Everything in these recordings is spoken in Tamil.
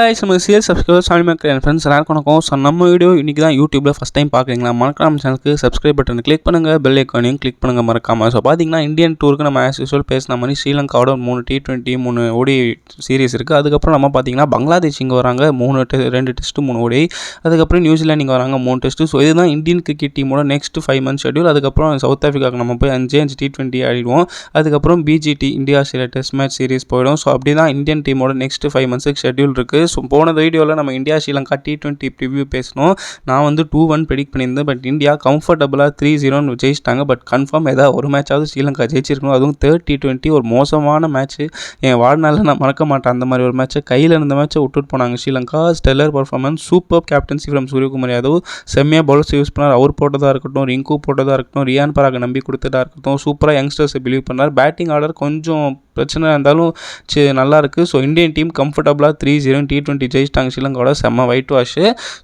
guys, நம்ம சேல் சப்ஸ்கிரைபர் சாமி மக்கள் என் ஃப்ரெண்ட்ஸ் எல்லாருக்கும் வணக்கம். ஸோ நம்ம வீடியோ இன்றைக்கி தான் யூடியூப்பில் ஃபஸ்ட் டைம் பார்க்குறீங்களா, மறக்காம சேனலுக்கு சப்ஸ்கிரைப் பட்டன் கிளிக் பண்ணுங்கள், பெல் ஐக்கானையும் கிளிக் பண்ணுங்கள் மறக்காமல். ஸோ பார்த்தீங்கன்னா இந்தியன் டூருக்கு நம்ம ஆஸ் யூஸ்வல் பேசின மாதிரி ஸ்ரீலங்காவோட 3 T20 3 ODI சீரிஸ் இருக்குது. அதுக்கப்புறம் நம்ம பார்த்தீங்கன்னா பங்களாதேஷ் இங்கே வராங்க 2 டெஸ்ட்டு 3 ODI. அதுக்கப்புறம் நியூசிலாந்து இங்கே வராங்க 3 டெஸ்ட்டு. ஸோ இதுதான் இந்தியன் கிரிக்கெட் டீமோட நெக்ஸ்ட் 5 month ஷெட்யூல். அதுக்கப்புறம் சவுத் ஆஃப்ரிக்காவுக்கு நம்ம போய் 5 T20 ஆடிடுவோம். அதுக்கப்புறம் BGT இந்தியா சில டெஸ்ட் மேட்ச் சீரிஸ் போயிடும். ஸோ அப்படி தான் இந்தியன் டீமோட நெக்ஸ்ட் 5 months ஷெட்யூல் இருக்குது. ஸோ போன வீடியோ நம்ம இந்தியா ஸ்ரீலங்கா T20 ப்ரிவ்யூ பேசணும். நான் வந்து 2-1 ப்ரெடிக்ட் பண்ணியிருந்தேன். பட் இந்தியா கம்ஃபர்டபுளாக 3-0 ஜெயிச்சிட்டாங்க. பட் கன்ஃபார்ம் ஏதாவது ஒரு மேட்சாவது ஸ்ரீலங்கா ஜெயிச்சிருக்கணும். அதுவும் 3rd T20 ஒரு மோசமான மேட்ச்சு. என் வாழ்நாளில் நான் மறக்க மாட்டேன். அந்த மாதிரி ஒரு மேட்ச்சை கையில் இருந்த மேட்ச்சை விட்டுட்டு போனாங்க Sri Lanka. Stellar performance, super captaincy from Suryakumar Yadav. செம்மையாக பவுலர்ஸ் யூஸ் பண்ணார். அவர் போட்டதாக இருக்கட்டும், ரிங்கு போட்டதாக இருக்கட்டும், ரியான் பராக நம்பி கொடுத்ததாக இருக்கட்டும், சூப்பராக யங்ஸ்டர்ஸை பிலீவ் பண்ணார். பேட்டிங் ஆர்டர் கொஞ்சம் பிரச்சனை இருந்தாலும் நல்லா இருக்குது. ஸோ இந்தியன் டீம் கம்ஃபர்டபுளாக 3-0 T20 ஜெயிச்சிட்டாங்க ஸ்ரீலங்காவோட. செம்ம ஒயிட் வாஷ்.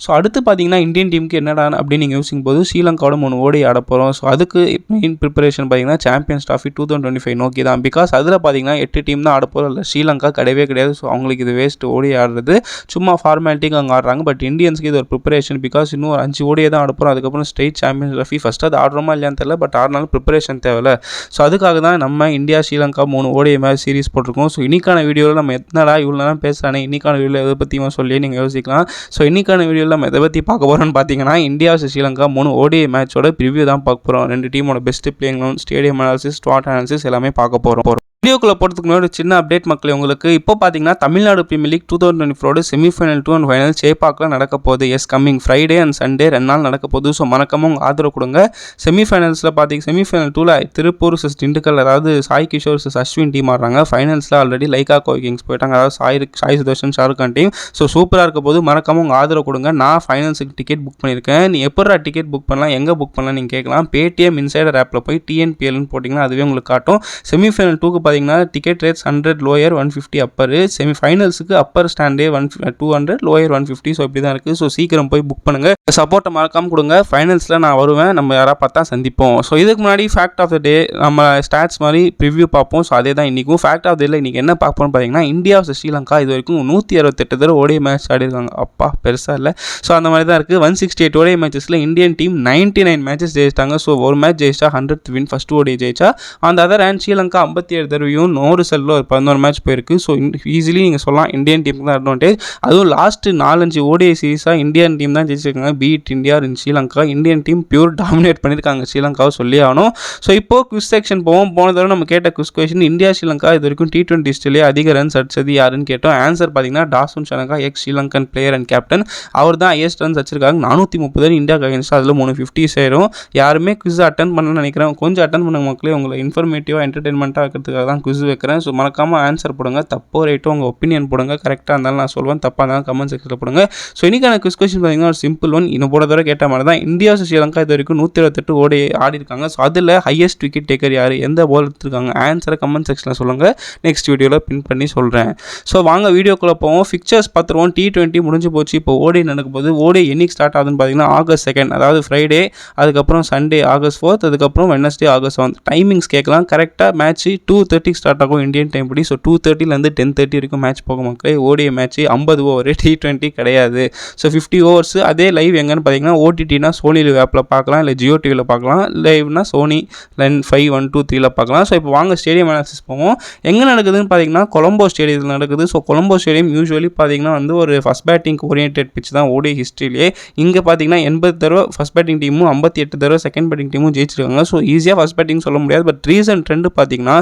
ஸோ அடுத்து பார்த்தீங்கன்னா இந்தியன் டீமுக்கு என்னடா அப்படின்னு நீங்கள் யோசிக்கும் போது ஸ்ரீலங்காவோட 3 ODI ஆட போகிறோம். ஸோ அதுக்கு மெயின் ப்ரிப்பரேஷன் பார்த்தீங்கன்னா சாம்பியன்ஸ் ட்ராஃபி 2025 நோக்கி தான். பிகாஸ் அதில் பார்த்தீங்கன்னா 8 டீம் தான் ஆட போகிறோம். இல்லை ஸ்ரீலங்கா கிடையவே கிடையாது. ஸோ அவங்களுக்கு இது வேஸ்ட் ODI ஆடுறது, சும்மா ஃபார்மாலிட்டிக்கு அங்கே ஆடுறாங்க. பட் இந்தியன்ஸுக்கு இது ஒரு ப்ரிப்பரேஷன். பிகாஸ் இன்னும் 5 ODI தான் ஆட போகிறோம். அதுக்கப்புறம் ஸ்டேட் சாம்பியன்ஸ் ட்ராஃபி ஃபஸ்ட்டு அது ஆடுறோமா இல்லையான்னு தெரியல. பட் ஆடினாலும் ப்ரிப்பரேஷன் தேவையில்ல. ஸோ அதுக்காக தான் நம்ம India Sri Lanka 3 ODI match series போட்டிருக்கோம். ஸோ இன்னைக்கான வீடியோவில் நம்ம எத்தனடா இவ்வளோ நேரம் பேசுகிறானே, இன்னைக்கான வீடியோவில் எதை பற்றியுமா சொல்லி நீங்கள் யோசிக்கலாம். ஸோ இன்னைக்கான வீடியோவில் நம்ம எதை பற்றி பார்க்க போகிறோம்னு பார்த்தீங்கன்னா இந்தியா ஸ்ரீலங்கா 3 ODI மேட்சோட ப்ரிவ்யூ தான் பார்க்க போகிறோம். 2 டீமோட best playing eleven, stadium analysis, start analysis எல்லாமே பார்க்க போகிறோம். வீடியோக்குள்ளே போகிறதுக்கு முன்னாடி ஒரு சின்ன அப்டேட் மக்களே உங்களுக்கு. இப்போ பார்த்தீங்கன்னா Tamil Nadu premier league 2024 semifinal 2 and final சேப்பாக்கில் நடக்க போகுது. கம்மிங் ஃப்ரைடே அண்ட் சண்டே 2 நாள் நடக்க போகுது. ஸோ மறக்காம உங்கள் ஆதரவு கொடுங்க. செமிஃபைனல்ஸில் செமிஃபைனல் 2ல் திருப்பூர் vs திண்டுக்கல், அதாவது சாய் கிஷோர் vs அஸ்வின் டீம் ஆடுறாங்க. ஃபைனல்ஸில் ஆல்ரெடி லைகா கிங்ஸ் போயிட்டாங்க, அதாவது சாய் சுதர்ஷன் ஷாருக்கான் டீம். ஸோ சூப்பராக இருக்க போது. மறக்காம உங்கள் ஆதரவு கொடுங்க. நான் ஃபைனல்ஸுக்கு டிக்கெட் புக் பண்ணியிருக்கேன். நீ எப்படா டிக்கெட் புக் பண்ணலாம், எங்கே புக் பண்ணலாம் நீங்கள் கேட்கலாம். பேடிஎம் இன்சைடர் ஆப்பில் போய் TNPLன்னு போட்டிங்கன்னா அதுவே உங்களுக்கு காட்டும். செமிஃபைனல் 2க்கு ticket rates 100 lower 150 upper. Semi ஃபைனல்ஸுக்கு அப்பர் ஸ்டாண்டே 200 லோயர் 150. ஸோ இப்படி தான் இருக்குது. ஸோ சீக்கிரம் போய் புக் பண்ணுங்கள். சப்போர்ட்டை மறக்காமல் கொடுங்க. ஃபைனல்ஸில் நான் வருவேன். நம்ம யாராவது பார்த்தா சந்திப்போம். ஸோ இதுக்கு முன்னாடி ஃபேக்ட் ஆஃப் த டே நம்ம ஸ்டாட்ஸ் மாதிரி ப்ரிவ்யூ பார்ப்போம். ஸோ அதே தான் இன்றைக்கும் ஃபேக்ட் ஆஃப் த டேல இன்றைக்கி என்ன பார்ப்போம்னு பார்த்தீங்கன்னா இந்தியா vs ஸ்ரீலங்கா இது வரைக்கும் 168 தடவை ODI மேட்ச் ஆடிருக்காங்க. அப்பா பெருசாக இல்லை. ஸோ அந்த மாதிரி தான் இருக்குது. 168 ODI மேட்சஸில் இந்தியன் டீம் 99 மேட்சஸ் ஜெயிச்சிட்டாங்க. ஸோ ஒரு மேட்ச் ஜெயிச்சா 100th வின், ஃபஸ்ட் ODI ஜெயிச்சா. அந்த அதர் ஹேண்ட் ஸ்ரீலங்கா 57 தடவையும் 100 செல்லில் ஒரு 11 மேட்ச் போயிருக்கு. ஸோ ஈஸிலி நீங்கள் சொல்லலாம் இந்தியன் டீமுக்கு தான் அட்வான்டேஜ். அதுவும் லாஸ்ட்டு 4-5 ODI சீரிஸாக இந்தியன் டீம் தான் ஜெயிச்சிருக்காங்க. Beat India in Sri Lanka. Indian team pure dominate பண்ணியிருக்காங்க ஸ்ரீலங்காவை சொல்லி ஆகணும். ஸோ இப்போது குவிஸ் செக்ஷன் போவோம். போன தடவை நம்ம கேட்ட குவிஸ் கொஸ்டின் இந்தியா ஸ்ரீலங்கா இது வரைக்கும் T20 ஹிஸ்டரியிலே அதிக ரன்ஸ் அடிச்சது யாருன்னு கேட்டோம். ஆன்சர் பார்த்தீங்கன்னா Dasun Shanaka, Sri Lankan player and captain. அவர் தான் ஹையஸ்ட் ரன்ஸ் அடிச்சிருக்காங்க. 430 இந்தியாவுக்கு அகேன்ஸ்ட். அதில் 3 50 சேரும். யாருமே குவிஸ் அட்டன் பண்ணணும்னு நினைக்கிறேன். கொஞ்சம் அட்டன் பண்ண மக்களே, உங்களை இன்ஃபர்மேட்டிவாக என்டர்டெயின்மெண்ட்டாக இருக்கிறதுக்காக தான் குவிஸ் வைக்கிறேன். ஸோ மறக்காமல் ஆன்சர் போடுங்க. தப்போ ரைட்டோ உங்கள் ஒப்பீனியன் போடுங்க. கரெக்டாக இருந்தாலும் நான் சொல்லுவேன், தப்பாக இருந்தாலும் கமெண்ட் செக்ஷனில் போடுங்க. ஸோ இன்றைக்கான குவிஸ் கொஸ்டின் பார்த்தீங்கன்னா ஒரு சிம்பிள் ஒன். இன்னும் போட தடவை கேட்ட மாதிரி தான் இந்தியா ஸ்ரீலங்கா இது வரைக்கும் 128 ODI ஆடி இருக்காங்க. ஸோ அதில் ஹையஸ்ட் விக்கெட் டேக்கர் யார், எந்த பால் எடுத்துருக்காங்க, ஆன்சரை கமெண்ட் செக்ஷனில் சொல்லுங்கள். நெக்ஸ்ட் வீடியோவில் பின் பண்ணி சொல்கிறேன். ஸோ வாங்க வீடியோக்குள்ளே போவோம். ஃபிக்சர்ஸ் பார்த்துருவோம். T20 முடிஞ்சு போச்சு. இப்போ ODI நடக்கும் போது ODI என்னைக்கு ஸ்டார்ட் ஆகுதுன்னு பார்த்தீங்கன்னா August 2, அதாவது ஃப்ரைடே, அதுக்கப்புறம் சண்டே August 4, அதுக்கப்புறம் வெட்னஸ்டே August 7. டைமிங்ஸ் கேட்கலாம். கரெக்டாக மேட்ச் 2:30 ஸ்டார்ட் ஆகும் இந்தியன் டைம் படி. ஸோ 2:30 10:30 வரைக்கும் மேட்ச் போக மக்களே. ODI மேட்ச் 50 ஓவர், T20 கிடையாது. So 50 overs. அதே லைவ் எங்கன்னு பார்த்தீங்கன்னா OTTனா சோனி லிவ் ஆப்பில் பார்க்கலாம், இல்லை ஜியோ டிவியில் பார்க்கலாம். லைவ்னா சோனி லைன் 5 1 2 3ல பார்க்கலாம். ஸோ இப்போ வாங்க ஸ்டேடியம் அனாலிசிஸ் போவோம். எங்கே நடக்குதுன்னு பார்த்தீங்கன்னா கொலம்போ ஸ்டேடியத்தில் நடக்குது. ஸோ கொலம்போ ஸ்டேடியம் யூஸ்வலி பார்த்தீங்கன்னா ஒரு ஃபஸ்ட் பேட்டிங் ஓரியன்டட் பிச் தான் ODI ஹிஸ்ட்ரியிலே. இங்கே பார்த்தீங்கன்னா 80 தடவை ஃபஸ்ட் பேட்டிங் டீமும் 58 தடவை செகண்ட் பேட்டிங் டீமும் ஜெயிச்சிருக்காங்க. ஸோ ஈஸியாக ஃபஸ்ட் பேட்டிங் சொல்ல முடியாது. பட் ரீசன்ட் ட்ரெண்டு பார்த்தீங்கன்னா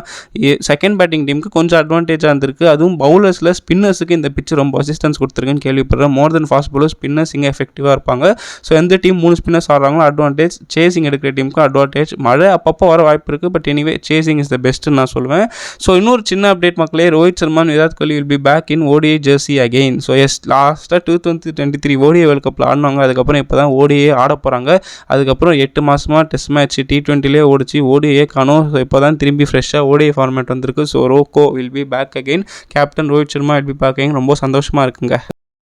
செகண்ட் பேட்டிங் டீமுக்கு கொஞ்சம் அட்வான்டேஜாக இருந்திருக்கு. அதுவும் பவுலர்ஸில் ஸ்பின்னர்ஸுக்கு இந்த பிச்சு ரொம்ப அசிஸ்டன்ஸ் கொடுத்துருக்குன்னு கேள்விப்படுறேன். More than fast bowler spinners இங்கே எஃபெக்டிவாக இருப்பாங்க. ஸோ எந்த டீம் 3 ஸ்பின்னர்ஸ் ஆடுறாங்களோ அட்வான்டேஜ். சேசிங் எடுக்கிற டீமுக்கு அட்வான்டேஜ். மழை அப்பப்போ வர வாய்ப்பு இருக்குது. But anyway chasing is the பெஸ்ட்னு நான் சொல்லுவேன். ஸோ இன்னொரு சின்ன அப்டேட் மக்களே, Rohit Sharma Virat Kohli will be back in ODI jersey again. So லாஸ்ட்டாக 2023 ODI வேர்ல்ட் கப்பில் ஆடினாங்க. அதுக்கப்புறம் இப்போ தான் ODI ஆட போகிறாங்க. அதுக்கப்புறம் 8 மாதமாக டெஸ்ட் மேட்ச் T20லே ஓடிச்சு. ODI காணும். ஸோ இப்போ தான் திரும்பி ஃப்ரெஷ்ஷாக ODI ஃபார்மேட் வந்திருக்கு. So RoKo will be back again. Captain Rohit Sharma will be back again. ரொம்ப சந்தோஷமாக இருக்குங்க.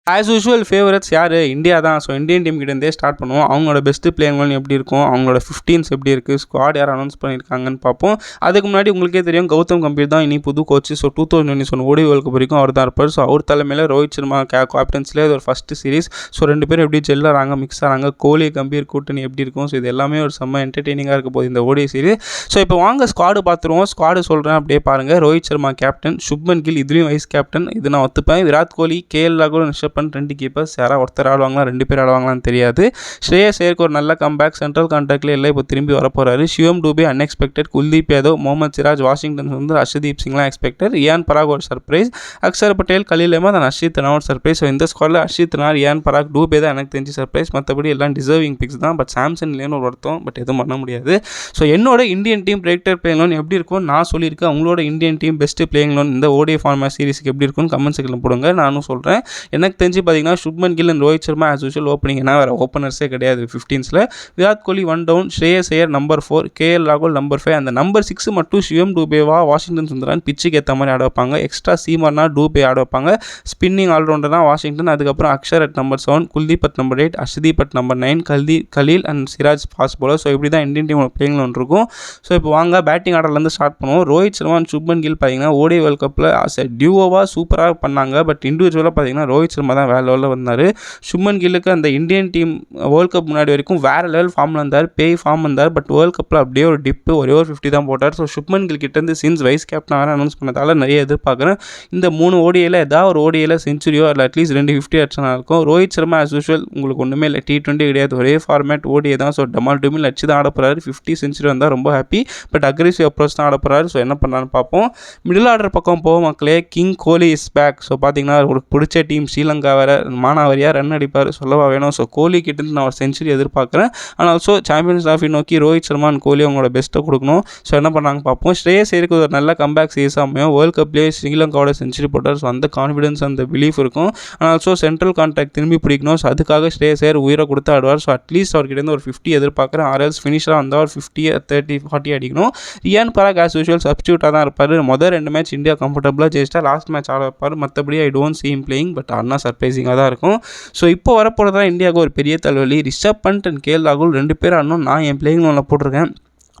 ஆஸ் யூஷுவல் ஃபேவரட்ஸ் யார்? இந்தியா தான். ஸோ இந்தியன் டீம் கிட்டேருந்தே ஸ்டார்ட் பண்ணுவோம். அவங்களோட பெஸ்ட்டு பிளேயர்லாம் எப்படி இருக்கும், அவங்களோட 15s எப்படி இருக்குது, ஸ்குவாட் யார் அனௌன்ஸ் பண்ணியிருக்காங்கன்னு பார்ப்போம். அதுக்கு முன்னாடி உங்களுக்கே தெரியும் கௌதம் கம்பீர் தான் இனி புது கோச். ஸோ 2021 ஓடி வேர்ல்ட் கப் வரைக்கும் அவர் தான் இருப்பார். ஸோ அவர் தலைமையில் ரோஹித் சர்மா கேப்டன்ஸ்லேயே இது ஒரு ஃபஸ்ட்டு சீரிஸ். ஸோ 2 பேரும் எப்படி ஜெல்லாகிறாங்க, மிக்ஸ் ஆகிறாங்க, கோலி கம்பீர் கூட்டணி எப்படி இருக்கும். ஸோ இது எல்லாமே ஒரு செம்ம என்டர்டெய்னிங்காக இருக்க போகுது இந்த ஓடி சீரிஸ். ஸோ இப்போ வாங்க ஸ்குவாடு பார்த்துருவோம். ஸ்குவாடு சொல்கிறேன் அப்படியே பாருங்கள். ரோஹித் சர்மா கேப்டன், சுப்மன் கில் இதுலேயும் வைஸ் கேப்டன், இது நான் ஒத்துப்பேன். விராட் கோலி, கேஎல் ராகுல், ரிஷப் பண்ட் 2 கீப்பர்ஸ். யாராவது ஒருத்தர் ஆடுவாங்களா, 2 பேர் ஆடுவாங்களான்னு தெரியாது. ஸ்ரேயஸ் ஐயருக்கு ஒரு நல்ல கம்பேக், சென்ட்ரல் கான்ட்ராக்டில் எல்லாம் இப்போ திரும்பி வரப்போறாரு. சிவம் டூபே அன்எக்ஸ்பெக்டட், குல்தீப் யாதவ், முகமது சிராஜ், வாஷிங்டன் சுந்தர், அர்ஷதீப் சிங்லாம் எக்ஸ்பெக்டட், இயான் பராக் ஒரு சர்ப்ரைஸ், அக்ஷர் பட்டேல், கலீல் அஹ்மத் அண்ட் ஹர்ஷித் ராணா ஒரு சர்ப்ரைஸ். ஸோ இந்த ஸ்குவாடில் ஹர்ஷித் ராணா, இயான் பராக், டூபே தான் எனக்கு தெரிஞ்சு சர்ப்ரைஸ். மற்றபடி எல்லாம் டிசர்விங் பிக்ஸ் தான். பட் சாம்சன் இல்லைன்னு ஒரு வருத்தம், பட் எதுவும் பண்ண முடியாது. ஸோ என்னோட Indian team predicted playing eleven எப்படி இருக்கும் நான் சொல்லியிருக்கேன். உங்களோட Indian team best playing loan இந்த ஓடி ஃபார்மேட் சீரிஸ்க்கு எப்படி இருக்கும்னு கமெண்ட் செக்ஷனில் போடுங்க. நானும் சொல்கிறேன். எனக்கு தெரிஞ்சு பார்த்தீங்கன்னா Shubman Gill and Rohit Sharma as usual opening, ஏன்னா வேறு ஓப்பனர்ஸே கிடையாது 15ஸ்ல. Virat Kohli 1 down, Shreyas Iyer number 4, KL ராகுல் நம்பர் 5, அந்த நம்பர் 6 மட்டும் சிவம் டூபேவா, வாஷிங்டன் சுந்தரான் பிச்சுக்கு ஏற்ற மாதிரி ஆட வைப்பாங்க. எக்ஸ்ட்ரா சீமர்னா டூபே ஆட வைப்பாங்க. ஸ்பின்னிங் ஆல்ரவுண்டர் தான் வாஷிங்டன். அதுக்கப்புறம் Axar at number 7, Kuldeep at number 8, Arshdeep at number 9, Khaleel and Siraj fast bowler. So இப்படி தான் இந்தியன் டீம் பிளேயிங் ஒன்று இருக்கும். ஸோ இப்போ வாங்க பேட்டிங் ஆர்டர்லேருந்து ஸ்டார்ட் பண்ணுவோம். ரோஹித் சர்மா அண்ட் சுப்மன் கில் பார்த்தீங்கன்னா ஓடி வேர்ல்ட் கப்பில் டியூவோவாக சூப்பராக பண்ணாங்க. பட் இண்டிவிஜுவலாக பார்த்தீங்கன்னா ரோஹித் சர்மா தான் வேறு லெவலில் வந்தார். சுப்மன் கில்லுக்கு அந்த இந்தியன் டீம் வேர்ல்ட் கப் முன்னாடி வரைக்கும் வேறு லெவல் ஃபார்மில் இருந்தார், ஃபார்ம் இருந்தார். பட் வேர்ல்ட் கப்பில் அப்படியே ஒரு டிப்பு, ஒரே ஒரு 50 தான் போட்டார். ஸோ சுப்மன் கில் கிட்டேருந்து சின்ஸ் வைஸ் கேப்டன் வேறு அனௌன்ஸ் பண்ணதால் நிறைய எதிர்பார்க்குறேன். இந்த 3 ஓடியில் ஏதாவது ஒரு ஓடியில் செஞ்சுரியோ இல்லை அட்லீஸ்ட் 2 50 அடிச்சனா இருக்கும். ரோஹித் சர்மா ஆஸ் யூஷுவல் உங்களுக்கு ஒன்றுமே இல்லை, T20 கிடையாது, ஒரே ஃபார்மேட் ஓடியே தான். ஸோ டமால் டூமில் அடிச்சு தான் ஆட போகிறாரு. 50 செஞ்சுரி வந்தால் ரொம்ப ஹாப்பி. பட் அக்ரெசிவ் அப்ரோச் தான் ஆட போகிறாரு. ஸோ என்ன பண்ணலான்னு பார்ப்போம். மிடில் ஆர்டர் பக்கம் போவோம் மக்களே. King Kohli is back. So பார்த்தீங்கன்னா ஒரு பிடிச்ச டீம் ஸ்ரீலங்கா வேறு, மானாவரியாக ரன் அடிப்பார், சொல்லவா வேணும். ஸோ கோலி கிட்டேருந்து நான் ஒரு செஞ்சுரி எதிர்பார்க்குறேன். ஆனால் ஆல்சோ சாம்பியன்ஸ் ட்ராஃபி நோக்கி ரோஹித் சர்மா அண்ட் கோலி அவங்களோட பெஸ்ட்டை கொடுக்கணும். ஸோ என்ன பண்ணாங்க பார்ப்போம். ஸ்ரேயஸ் ஐயருக்கு ஒரு நல்ல கம்பேக் சீரிஸ் அமையும். வேர்ல்ட் கப்லேயே ஸ்ரீலங்காவோட செஞ்சுரி போட்டார். ஸோ அந்த கான்ஃபிடன்ஸ் அந்த பிலீஃப் இருக்கும். ஆனால் ஆல்சோ சென்ட்ரல் கான்ட்ராக்ட் திரும்பி பிடிக்கணும். ஸோ அதுக்காக ஸ்ரேயஸ் ஐயர் உயிரை கொடுத்து ஆடுவார். ஸோ அட்லீஸ்ட் அவர்கிட்ட ஒரு 50 எதிர்பார்க்குறேன். ஆர்எல்ஸ் ஃபினிஷராக வந்தால் ஒரு 50, 30, 40 அடிக்கணும். இயான் பராக் ஆஸ் யூஷுவல் சப்ஸ்டியூட்டாக தான் இருப்பார். மொதல் 2 மேட்ச் இந்தியா கம்ஃபர்டபுளாக ஜெயிச்சிட்டா, லாஸ்ட் மேட்ச் ஆட வைப்பார். மற்றபடி I don't see him playing. But ஆனால் சர்ப்ரைசிங்காக தான் இருக்கும். ஸோ இப்போ வரப்போகிறதா இந்தியாவுக்கு ஒரு பெரிய தலைவலி. ரிஷப் பண்ட் அண்ட் கேஎல் ராகுல் 2 பேர் ஆடணும். நான் என் பிளேயிங் லோனில் போட்டிருக்கேன்.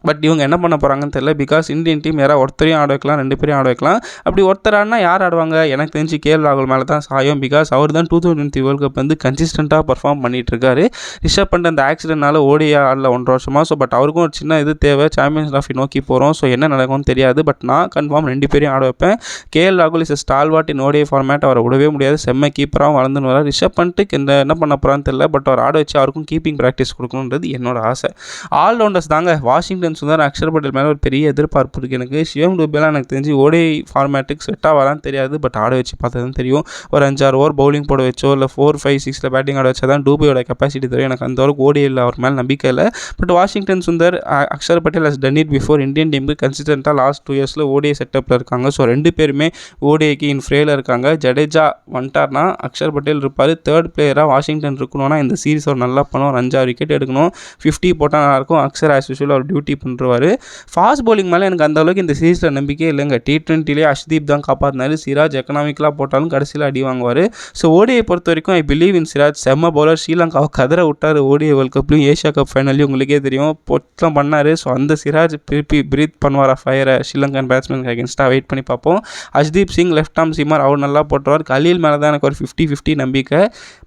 பட் இவங்க என்ன பண்ண போகிறாங்கன்னு தெரியல. பிகாஸ் இந்தியன் டீம் யாராவது ஒருத்தரையும் ஆட வைக்கலாம், 2 பேரையும் ஆட வைக்கலாம். அப்படி ஒருத்தர் ஆடினா யார் ஆடுவாங்க? எனக்கு தெரிஞ்சு கேஎல் ராகுல் மேலே தான் சாயம். பிகாஸ் அவர் தான் 2023 வேர்ல்ட் கப் வந்து கன்சிஸ்டண்ட்டாக பர்ஃபார்ம் பண்ணிகிட்டு இருக்காரு. ரிஷப் பண்ட் அந்த ஆக்சிடென்ட்னால ஓடியா ஆடல 1.5 வருஷமாக. ஸோ பட் அவருக்கும் ஒரு சின்ன இது தேவை. சாம்பியன்ஸ் ட்ராஃபி நோக்கி போகிறோம். ஸோ என்ன நடக்கும்னு தெரியாது. பட் நான் கன்ஃபார்ம் 2 பேரையும் ஆட வைப்பேன். கேஎல் ராகுல் இஸ் ஸ்டால்வாட் இன் ஓடிஐ ஃபார்மேட். அவரை விடவே முடியாது. செம்ம கீப்பராகவும் வளர்ந்துன்னு வரார். ரிஷப் பண்ட்டுக்கு என்ன பண்ண போகிறான்னு தெரியல. பட் அவர் ஆட வச்சு அவருக்கும் கீப்பிங் ப்ராக்டிஸ் கொடுக்கணுன்றது என்னோட ஆசை. ஆல்ரவுண்டர்ஸ் தாங்க. வாஷிங்டன் சுந்தர், அக்ஷர் பட்டேல் மேலே ஒரு பெரிய எதிர்பார்ப்பு இருக்குது எனக்கு. சிவம் டூபேலாம் எனக்கு தெரிஞ்சு ஓடி ஃபார்மேட்டுக்கு செட் ஆகலான்னு தெரியாது. பட் ஆட வச்சு பார்த்தா தான் தெரியும். ஒரு 5-6 ஓவர் பவுலிங் போட வச்சோ இல்லை 4, 5, 6 பேட்டிங் ஆட வச்சா தான் டூபேயோட கெப்பாசிட்டி தெரியும். எனக்கு அந்த அளவுக்கு ஓடி இல்லை, அவர் மேலே நம்பிக்கை இல்லை. But Washington Sundar, Axar Patel has done it before. Indian டீமுக்கு கன்சிஸ்டண்ட்டாக லாஸ்ட் 2 இயர்ஸில் ஓடிஐ செட்டப்பில் இருக்காங்க. ஸோ 2 பேருமே ஓடிஐக்கு இன் ஃப்ரேல இருக்காங்க. ஜடேஜா வந்துட்டார்னா அக்ஷர் பட்டேல் இருப்பார். 3rd பிளேயராக வாஷிங்டன் இருக்கணும்னா இந்த சீரிஸ் அவர் நல்லா பண்ணுவோம். 5-6 விக்கெட் எடுக்கணும். 50 போட்டால் நல்லாயிருக்கும். அக்ஷர் ஆஸ் யூஷுவல் அவர் டியூட்டி பண்ணுறாரு. ஃபாஸ்ட் பவுலிங் மேலே எனக்கு அந்த அளவுக்கு இந்த சீரீஸில் நம்பிக்கை இல்லைங்க. T20லேயே அஷ்தீப் தான் காப்பாற்றினார். சிராஜ் எக்கனாமிக்கலாக போட்டாலும் கடைசியில் அடி வாங்குவார். ஸோ ஓடிஐ பொறுத்த வரைக்கும் ஐ பிலீவ் இன் சிராஜ். செம்ம பவுலர். ஸ்ரீலங்காவை கதற விட்டார் ஓடிஐ வேர்ல்ட் கப்லையும் ஏஷியா கப் ஃபைனல்லையும். உங்களுக்கே தெரியும் பொட்டெலாம் பண்ணார். ஸோ அந்த சிராஜ் திருப்பி பிரீத் பண்ணுவாரா ஃபயரை ஸ்ரீலங்கன் பேட்ஸ்மேன் அகேன்ஸ்டாக வெயிட் பண்ணி பார்ப்போம். Arshdeep Singh left arm seamer அவர் நல்லா போட்டுருவார். கலீல் மேலே தான் எனக்கு ஒரு 50-50 நம்பிக்கை.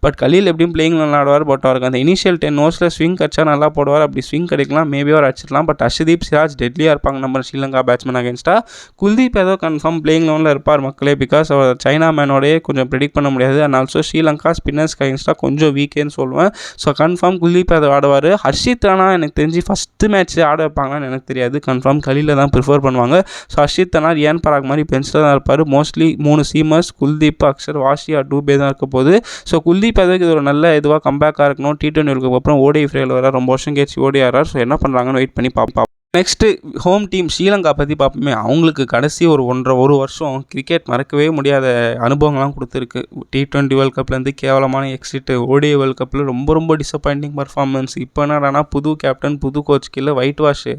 பட் கலீல் எப்படியும் பிளேயிங் நல்லா ஆடுவார். பட் அவருக்கு அந்த இனிஷியல் 10 ஓவர்ஸில் ஸ்விங் கட்சா நல்லா போடுவார். அப்படி ஸ்விங் கிடைக்கலாம், மேபி அவர் அடிச்சிடலாம். பட் அஷ்தீப், சிராஜ் டெட்லியாக இருப்பாங்க நம்ம ஸ்ரீலங்கா பேட்ஸ்மேன் அகேன்ஸ்டாக. குல்தீப் ஏதோ கன்ஃபார்ம் பிளேயிங் லோனில் இருப்பார் மக்களே. பிகாஸ் அவர் சைனா மேனோடையே கொஞ்சம் ப்ரெடிக்ட் பண்ண முடியாது. அண்ட் ஆல்சோ ஸ்ரீலங்கா ஸ்பின்னர்ஸ்க்கு அகேன்ஸ்டாக கொஞ்சம் வீக்கேன்னு சொல்லுவேன். ஸோ கன்ஃபார்ம் குல்தீப் அதை ஆடுவார். ஹர்ஷித் ராணா எனக்கு தெரிஞ்சு ஃபஸ்ட்டு மேட்ச் ஆட வைப்பாங்கன்னு எனக்கு தெரியாது. கன்ஃபார்ம் கலீல தான் ப்ரிஃபர் பண்ணுவாங்க. ஸோ ஹர்ஷித் ராணா இயான் பராக் மாதிரி பெஞ்சில் தான் இருப்பார். மோஸ்ட்லி 3 சீமர்ஸ் குல்தீப், அக்ஷர், வாஷியா, டூபே தான் இருக்க போகுது. ஸோ குல்தீப் அதுக்கு இது ஒரு நல்ல இதுவாக கம்பேக்காக இருக்கணும். T20 அப்புறம் ஓடிஐ ஃப்ரேல வர ரொம்ப வருஷம் கேச்சு ஓடி ஆறார். ஸோ என்ன பண்ணுறாங்கன்னு வெயிட் பண்ணி பார்ப்போம். நெக்ஸ்ட்டு ஹோம் டீம் ஸ்ரீலங்கா பற்றி பார்ப்போமே. அவங்களுக்கு கடைசி ஒரு 1 வருஷம் கிரிக்கெட் மறக்கவே முடியாத அனுபவங்கள்லாம் கொடுத்துருக்கு. T20 வேர்ல்ட் கப்லேருந்து கேவலமான எக்ஸிட்டு, ODI வேர்ல்ட் கப்பில் ரொம்ப டிசப்பாயிண்டிங் பர்ஃபார்மன்ஸ். இப்போ என்னடானா புது கேப்டன், புது கோச் கீழே ஒயிட் வாஷு.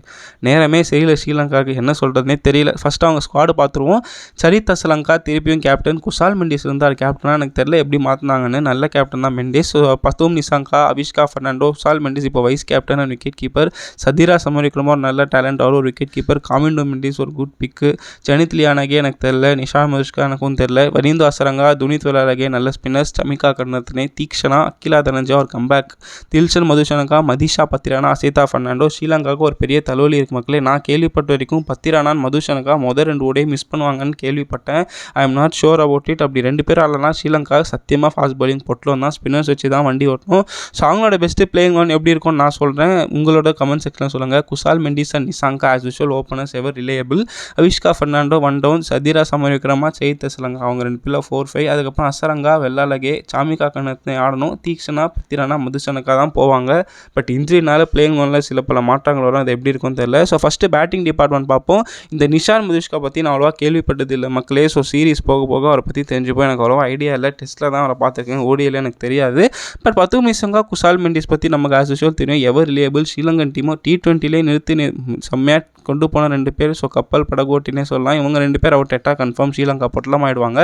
நேரமே செய்யல ஸ்ரீலங்காவுக்கு, என்ன சொல்கிறதுனே தெரியல. ஃபஸ்ட்டு அவங்க ஸ்குவாடு பார்த்துருவோம். சரித் அசலங்கா திருப்பியும் கேப்டன். குசால் மெண்டிஸ் இருந்தார் கேப்டனாக, எனக்கு தெரியல எப்படி மாற்றினாங்கன்னு. நல்ல கேப்டன் தான் மெண்டிஸ். பத்தூம் நிசாங்கா, அவிஷ்கா ஃபெர்னாண்டோ, குசால் மெண்டிஸ் இப்போ vice captain and wicket keeper. Sadeera Samarawickrama ஒரு நல்ல டேலண்ட், அவர் ஒரு விக்கெட் கீப்பர். காமிண்டோ மெண்டிஸ் ஒரு குட் பிக்கு. ஜனித் லியானகே எனக்கு தெரியல. நிஷா மதுஷ்கா எனக்கும் தெரியல. வரிந்து அசரங்கா, துனித் வெலாலகே நல்ல ஸ்பின்னர்ஸ். சமிகா கர்ணத்தினே, தீக்ஷனா, அகிலா தனஞ்சா ஒரு கம்பேக். தில்ஷன் மதுஷனகா, மதிஷா பத்திரானா, அசேதா ஃபெர்னாண்டோ. ஸ்ரீலங்காவுக்கு ஒரு பெரிய தலைவலி இருக்குது மக்களே. நான் கேள்விப்பட்ட வரைக்கும் பத்திரானான் மதுஷனகா மொதல் 2 ஓடியை மிஸ் பண்ணுவாங்கன்னு கேள்விப்பட்டேன். I am not sure about it. அப்படி 2 பேர் ஆடலாம் ஸ்ரீலங்கா சத்தியமாக ஃபாஸ்ட் பவுலிங் பொட்டலும் தான். ஸ்பின்னர்ஸ் வச்சு தான் வண்டி ஓட்டணும். ஸோ அவங்களோட பெஸ்ட்டு பிளேயிங் ஒன் எப்படி இருக்கும்னு நான் சொல்கிறேன். உங்களோட கமெண்ட் செக்ஷனில் சொல்லுங்கள். Kusal Mendis and Nissanka as usual openers ever reliable. Avishka Fernando 1 down. Sadeera Samarawickrama, Charith Asalanka அவங்க 2 பேரில் 4-5. அதுக்கப்புறம் அசரங்கா, வெள்ளாலகே, சாமிகா கர்ணத்தினே ஆடணும். தீக்ஷனா, பத்திரானா, மதுசனக்கா தான் போவாங்க. பட் இன்ஜுரினால பிளேயிங் ஒன்றில் சில பல மாற்றங்கள் வரும். அது எப்படி இருக்கும்னு தெரியல. ஸோ ஃபஸ்ட்டு பேட்டிங் டிபார்ட்மெண்ட் பார்ப்போம். இந்த நிஷான் மதுஷ்கா பற்றி நான் அவ்வளோவா கேள்விப்பட்டது இல்லை மக்களே. ஸோ சீரிஸ் போக போக அவரை பற்றி தெரிஞ்சுப்போம். எனக்கு அவ்வளோவா ஐடியா இல்லை. டெஸ்ட்டில் தான் அவரை பார்த்துருக்கேன், ஓடியில் எனக்கு தெரியாது. பட் பத்தூம் நிசாங்கா, குசால் மெண்டிஸ் பற்றி நமக்கு ஆஸ் யூஷுவல் தெரியும். எவர் ரிலேயபிள். ஸ்ரீலங்கன் டீமோ T20லே நிறுத்தி செம்மையாக கொண்டு போன 2 பேர். ஸோ கப்பல் படகோட்டினே சொல்லலாம். இவங்க 2 பேர் அவுட் எட்டா கன்ஃபார்ம் ஸ்ரீலங்கா பொட்டலம் ஆகிடுவாங்க.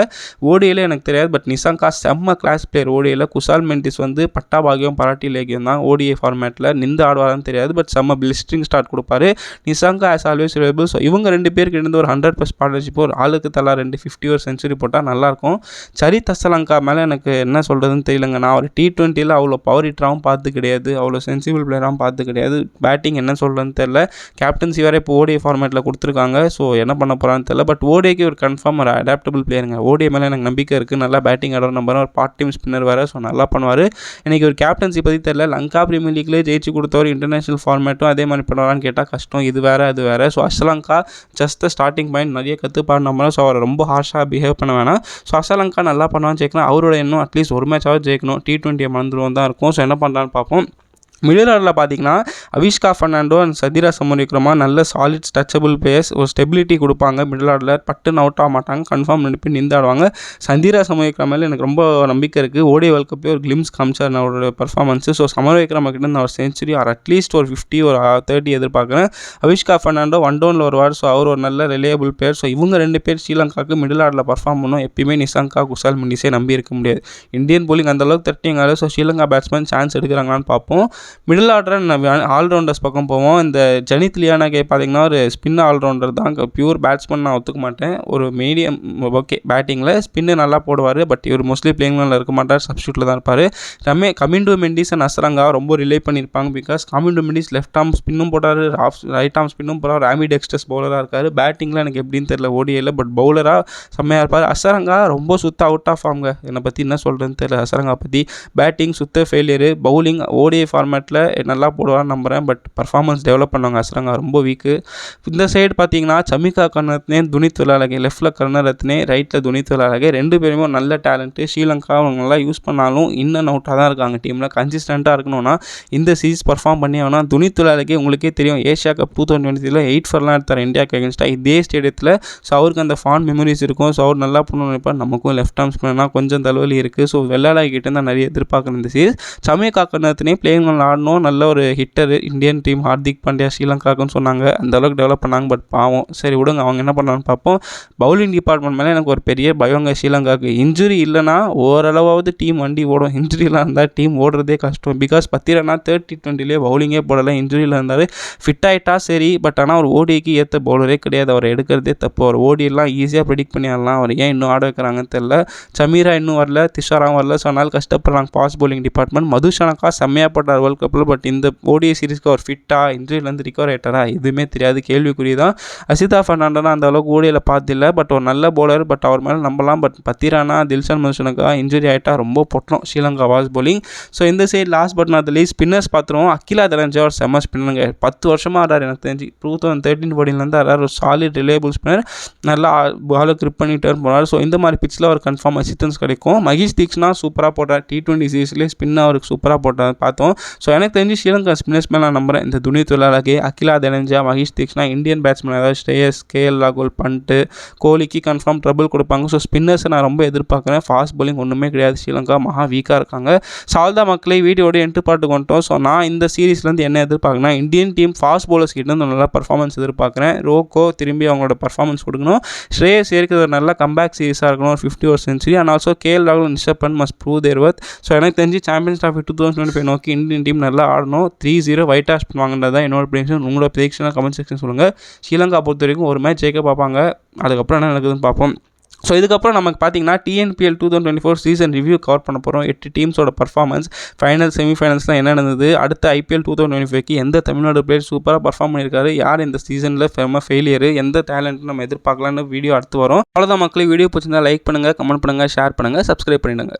ஓடியில் எனக்கு தெரியாது. பட் நிசாங்கா செம்ம கிளாஸ் பிளேயர் ஓடியில். குசால் மெண்டிஸ் வந்து பட்டா பாகியம் பராட்டி லேகியம் தான் ODI ஃபார்மேட்டில். நின்று ஆடுவாரான்னு தெரியாது. பட் செம்ம பிளிஸ்டரிங் ஸ்டார்ட் கொடுப்பாரு. Nissanka as always reliable. So இவங்க 2 பேருக்கு இருந்து ஒரு 100+ பார்ட்னர்ஷிப், ஒரு ஆளுக்கு தலா 250 ஒரு செஞ்சுரி போட்டால் நல்லாயிருக்கும். சரித் அசலங்கா மேலே எனக்கு என்ன சொல்கிறதுன்னு தெரியலங்க. நான் ஒரு T20யில் அவ்வளோ பவர் ஹிட்டராகவும் பார்த்து கிடையாது, அவ்வளோ சென்சிபிள் பிளேயராகவும் பார்த்து கிடையாது. பேட்டிங் என்ன சொல்கிறதுன்னு தெரியல. கேப்டன்சி வேறு இப்போ ODI ஃபார்மேட்டில் கொடுத்துருக்காங்க. ஸோ என்ன பண்ண போகிறான்னு தெரியல. பட் ODIக்கு ஒரு கன்ஃபார்ம் ஒரு அடாப்டபிள் பிளேயருங்க. ODI மேலே எனக்கு நம்பிக்கை இருக்குது. நல்லா பேட்டிங் ஆடுற நம்பர், ஒரு பார்ட் டைம் ஸ்பின்னர் வேறு. ஸோ நல்லா பண்ணுவார். எனக்கு ஒரு கேப்டன்சி பற்றி தெரியல. லங்கா பிரீமியர் லீக்லேயே ஜெயிச்சு கொடுத்தவர் இன்டர்நேஷனல் ஃபார்மேட்டும் அதே மாதிரி பண்ணுவாரான்னு கேட்டால் கஷ்டம். இது வேறு அது வேறு. So Asalanka just starting point, நிறைய கற்றுப்பாடு நம்பலாம். ஸோ அவரை ரொம்ப ஹார்ஷாக பிஹேவ் பண்ண வேணாம். ஸோ அசலங்கா நல்லா பண்ணுவான்னு ஜெயிக்கலாம். அவரோட இன்னும் அட்லீஸ்ட் ஒரு மேட்சாவது ஜெயிக்கணும். T20 மறந்துடுவோம் தான் இருக்கும். ஸோ என்ன பண்ணுறான்னு பார்ப்போம். மிடில் ஆர்டரில் பார்த்தீங்கன்னா அவிஷ்கா ஃபெர்னாண்டோ அண்ட் சதிரா சமரவிக்ரமா நல்ல சாலிட் டச்சபிள் பிளேயர்ஸ். ஒரு ஸ்டெபிலிட்டி கொடுப்பாங்க மிடில் ஆர்டரில். பட்டுன்னு அவுட் ஆக மாட்டாங்க. கன்ஃபார்ம் 2 பேர் நின்று ஆடுவாங்க. சதிரா சமரவிக்ரமா மேலே எனக்கு ரொம்ப நம்பிக்கை இருக்குது. ODI வேர்ல்ட் கப்பே ஒரு கிளிம்ஸ் காமிச்சார் அவரோட பர்ஃபார்மன்ஸு. ஸோ சமரவிக்ரமா கிட்ட நான் ஒரு செஞ்சுரி ஆர் அட்லீஸ்ட் ஒரு 50 ஒரு 30 எதிர்பார்க்குறேன். அவிஷ்கா ஃபெர்னாண்டோ 1 டவுனில் வருவார். ஸோ அவர் ஒரு நல்ல ரிலேயபிள் பிளேயர். ஸோ இவங்க 2 பேர் ஸ்ரீலங்காவுக்கு மிடில் ஆர்டரில் பர்ஃபார்ம் பண்ணணும். எப்பயுமே நிசாங்கா, குசால் மெண்டிஸே நம்பி இருக்க முடியாது. இந்தியன் போலிங் அந்தளவுக்கு தட்டிங்கால. ஸோ ஸ்ரீலங்கா பேட்ஸ்மேன் சான்ஸ் எடுக்கிறாங்களான்னு பார்ப்போம். மிடில் ஆர்டர் ஆல்ரவுண்டர்ஸ் பக்கம் போவோம். இந்த ஜனித் லியானகே பார்த்தீங்கன்னா ஒரு ஸ்பின் ஆல்ரவுண்டர் தான். பியூர் பேட்ஸ்மேன் நான் ஒத்துக்க மாட்டேன். ஒரு மீடியம் ஓகே பேட்டிங்கில் ஸ்பின்னு நல்லா போடுவார். பட் இவர் மோஸ்ட்லி பிளேயிங்கில் இருக்க மாட்டார், சப்ஸ்டியூட்டில் தான் இருப்பார். கமிண்டோ மெண்டிஸ் அண்ட் அசரங்கா ரொம்ப ரிலே பண்ணியிருப்பாங்க. Because Kamindu Mendis left arm ஸ்பின்னும் போட்டார், ரைட் ஆர்ம் ஸ்பின்னும் போடுறார். ராமி டெக்ஸ்டர்ஸ் பவுலராக இருக்கார். பேட்டிங்கில் எனக்கு எப்படின்னு தெரியல ODIயில். பட் பவுலராக செம்மையாக இருப்பார். அசரங்கா ரொம்ப சுத்த அவுட் ஆஃப் ஆம்ங்க. என்னை பற்றி என்ன சொல்கிறதுன்னு தெரியல அசரங்கா பற்றி. பேட்டிங் சுத்த ஃபெயிலியரு. பவுலிங் ODI ஃபார்மேட்டில் நல்லா போடுவான்னு நம்புகிறேன். பட் பர்ஃபார்மன்ஸ் டெவலப் பண்ணவங்க அசரங்கா ரொம்ப வீக்கு. இந்த சைடு பார்த்தீங்கன்னா சமிகா கர்ணரத்னே, துனித் வெலாலகே. லெஃப்ட்டில் கர்ணரத்னே, ரைட்டில் துனித் வெலாலகே. 2 பேருமே நல்ல டேலண்ட்டு. ஸ்ரீலங்கா அவங்க நல்லா யூஸ் பண்ணாலும் இன்னும் அவுட்டாக தான் இருக்காங்க. டீமில் கன்சிஸ்டண்ட்டாக இருக்கணும்னா இந்த சீரீஸ் பர்ஃபார்ம் பண்ணி ஆனால் துனித் வெலாலகே உங்களுக்கே தெரியும். ஏஷியா கப் 2023 8 ஃபார்லாம் எடுத்தார் இந்தியாவுக்கு அகேன்ஸ்டாக இதே ஸ்டேடியத்தில். ஸோ அவருக்கு அந்த ஃபான் மெமரிஸ் இருக்கும். ஸோ அவர் நல்லா பண்ணணும்னு நினைப்பார். நமக்கும் லெஃப்ட் ஆர்ம் ஸ்பின்னர்னா கொஞ்சம் தலைவலி இருக்குது. ஸோ வெள்ளாலகே கிட்டே தான் நிறைய எதிர்பார்க்குறேன் இந்த சீரீஸ். சமிகா கர்ணரத்னே பிளேயிங் ஆடணும். நல்ல ஒரு hitter. Indian team Hardik Pandya ஸ்ரீலங்காவுக்குன்னு சொன்னாங்க. அந்த அளவுக்கு டெவலப் பண்ணாங்க. பட் பாவம், சரி விடுங்க, அவங்க என்ன பண்ணலான்னு பார்ப்போம். பவுலிங் டிபார்ட்மெண்ட் மேலே எனக்கு ஒரு பெரிய பயங்க. ஸ்ரீலங்காவுக்கு இன்ஜுரி இல்லைனா ஓரளவாவது டீம் வண்டி ஓடும். இன்ஜுரிலாம் இருந்தால் டீம் ஓடுறதே கஷ்டம். பிகாஸ் பத்திரனா T20லேயே பவுலிங்கே போடலை, இன்ஜுரியில் இருந்தார். ஃபிட் ஆகிட்டா சரி. பட் ஆனால் ஒரு ODIக்கு ஏற்ற பவுலரே கிடையாது. அவர் எடுக்கிறதே தப்பு. அவர் ODIலாம் ஈஸியாக ப்ரெடிக்ட் பண்ணி ஆடலாம். அவர் ஏன் இன்னும் ஆட வைக்கிறாங்கன்னு தெரியல. சமீரா இன்னும் வரல, திஷாராவும் வரல. ஸோ அதனால் கஷ்டப்படுறாங்க ஃபாஸ்ட் பவுலிங் டிபார்ட்மெண்ட். மதுஷனக்கா செம்மையாக போட்டார் வேர்ல்ட் கப்பில். பட் இந்த ODI சீரிஸ்க்கு அவர் ஃபிட்டா, இன்ஜுரியிலேருந்து ரிகவர் ஆகிட்டாரா எதுவுமே தெரியாது, கேள்விக்குறி தான். அசிதா ஃபெர்னாண்டோனா அந்த அளவுக்கு ODIயில் பார்த்தில்ல. பட் ஒரு நல்ல பவுலர். பட் அவர் மேலே நம்பலாம். பட் பத்திரானா, தில்ஷன் மதுஷனக்கா இன்ஜுரி ஆகிட்டா ரொம்ப பொட்டணும் ஸ்ரீலங்கா ஃபாஸ்ட் பவுலிங். ஸோ இந்த side last but not least spinners பார்த்துருவோம். அகிலா தனஞ்சா ஒரு செம்ம ஸ்பின்னருங்க. 10 வருஷமாக ஆடுறாரு எனக்கு தெரிஞ்சு. 2013-14 ஆடுறாரு. ஒரு சாலிட் ரிலேபிள் ஸ்பின்னர். நல்லா பாலை கிரிப் பண்ணி டர்ன் போனார். ஸோ இந்த மாதிரி பிச்சில் அவர் கன்ஃபார்ம் அசிஸ்டன்ஸ் கிடைக்கும். மகேஷ் தீக்ஷனா சூப்பராக போட்டார். T20 சீரீஸ்லேயே ஸ்பின் அவருக்கு சூப்பராக போட்டார் பார்த்தோம். ஸோ ஸோ எனக்கு தெரிஞ்சு ஸ்ரீலங்கா ஸ்பின்னர்ஸ் மேலே நான் நம்புகிறேன். இந்த துனி துலாலகே, அகிலா தெனஞ்சா, மகேஷ் தீக்ஷனா, இந்தியன் பேட்ஸ்மேன் அதாவது ஸ்ரேயஸ், கேஎல் ராகுல், பண்ட், கோலிக்கு கன்ஃபார்ம் ட்ரபிள் கொடுப்பாங்க. ஸோ ஸ்பின்னர்ஸை நான் ரொம்ப எதிர்பார்க்குறேன். ஃபாஸ்ட் பவுலிங் ஒன்றுமே கிடையாது. ஸ்ரீலங்கா மகா வீக்காக இருக்காங்க. சால்தா மக்களை வீடியோட என்ட்டு பாட்டு கொண்டோம். ஸோ நான் இந்த சீரீஸ்லேருந்து என்ன எதிர்பார்க்குறேன்னா, இந்தியன் டீம் ஃபாஸ்ட் பவுலர்ஸ் கிட்ட வந்து நல்லா பர்ஃபார்மன்ஸ் எதிர்பார்க்குறேன். ரோக்கோ திரும்பி அவங்களோட பர்ஃபார்மன்ஸ் கொடுக்கணும். ஸ்ரேயஸ் ஏற்கிறது ஒரு நல்ல கம்பேக் சீரிஸாக இருக்கணும், ஒரு 50 over century. And also KL ராகுல், ரிஷப் பண்ட் மஸ்ட் ப்ரூவ் தேர் வர்த். ஸோ எனக்கு தெரிஞ்சு சாம்பியன்ஸ் ட்ராஃபி 2025 நோக்கி இந்தியன் டீம் நல்லா ஆடணும். 3-0 ஒயிட் வாஷ் பண்ணுவாங்கன்றது தான் என்னோட ப்ரெடிக்ஷன். உங்களோட ப்ரெடிக்ஷனாக கமெண்ட் செக்ஷன் சொல்லுங்கள். ஸ்ரீலங்கா பொறுத்த வரைக்கும் ஒரு மேட்ச் ஜெயிக்க பார்ப்பாங்க. அதுக்கப்புறம் என்ன நடக்குதுன்னு பார்ப்போம். ஸோ இதுக்கப்புறம் நமக்கு பார்த்தீங்கன்னா TNPL 2024 சீசன் ரிவ்யூ கவர் பண்ண போகிறோம். 8 டீம்ஸோட பர்ஃபார்மன்ஸ், ஃபைனல் செமிஃபைனல்ஸ்லாம் என்ன நடந்தது, அடுத்த IPL 2025க்கு எந்த தமிழ்நாடு பிளேயர் சூப்பராக பர்ஃபார்ம் பண்ணியிருக்காரு, யார் இந்த சீசனில் ஃபெயிலியர், எந்த டேலண்ட்டும் நம்ம எதிர்பார்க்கலான்னு வீடியோ அடுத்து வரும். அவ்வளோதான் மக்களே. வீடியோ பிடிச்சிருந்தா லைக் பண்ணுங்கள், கமெண்ட் பண்ணுங்கள், ஷேர் பண்ணுங்கள், சப்ஸ்கிரைப் பண்ணிடுங்க.